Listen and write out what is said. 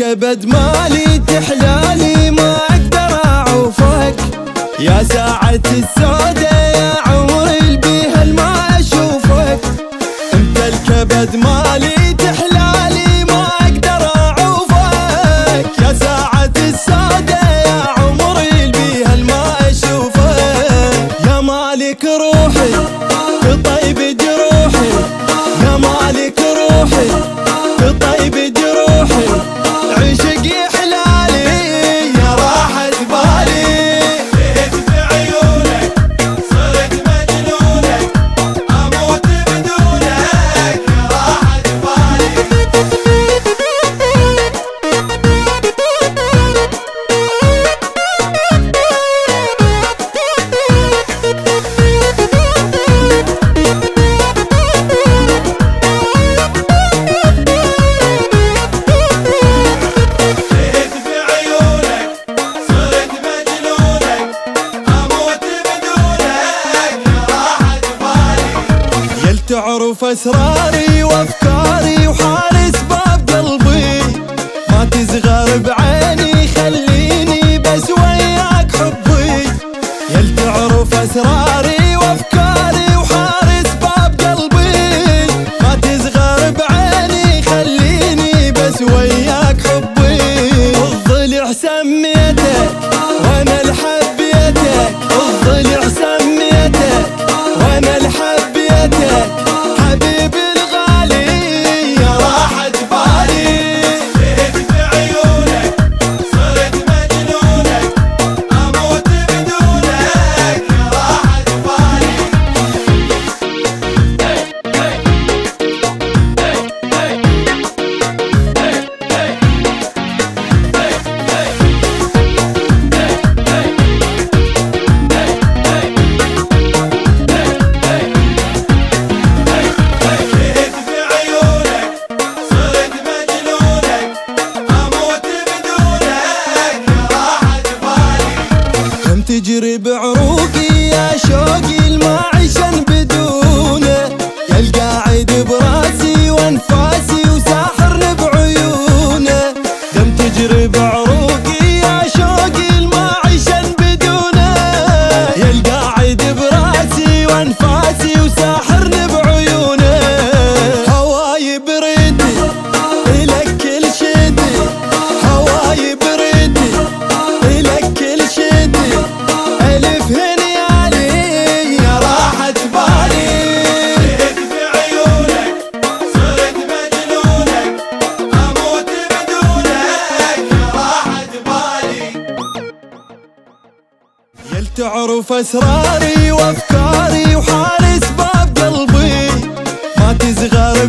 الكبد مالي تحلالي ما اقدر اعوفك، يا ساعة السودة يا عمري بيها ما اشوفك. انت الكبد مالي تحلالي ما اقدر اعوفك، يا ساعة السودة يا عمري بيها ما اشوفك. يا مالك روحي تطيب جروحي، يا مالك روحي تطيب جروحي، عشق حلالي يا راحة بالي. لهيت بعيونك صرت مجنونك، اموت بدونك يا راحة بالي. تعرف اسراري وافكاري وحارس باب قلبي، ما تصغر بعيني خليني بس وياك حبي. يل تعرف اسراري وافكاري وحارس باب قلبي، ما تصغر بعيني خليني بس وياك حبي. الضلع سميتك وانا الحبيتك، الضلع سميتك وانا الحبيتك، حبيبي الغالي يا راحة بالي. لهيت بعيونك صرت مجنونك، اموت بدونك يا راحة بالي. تجري بعروقي يا شوقي المعشن بدونه، يا القاعد براسي وانفاسي وساحرني بعيونه. دم تجري بعروقي يا شوقي المعشن بدونه، يا القاعد براسي وانفاسي وساحرني بعيونه. هواي بريدي الك كل شيدي، هواي بريدي الك كل شيدي، ألف هنيالي يا راحة بالي. لهيت بعيونك صرت مجنونك، اموت بدونك يا راحة بالي. يل تعرف اسراري وافكاري وحارس باب قلبي، ما تصغر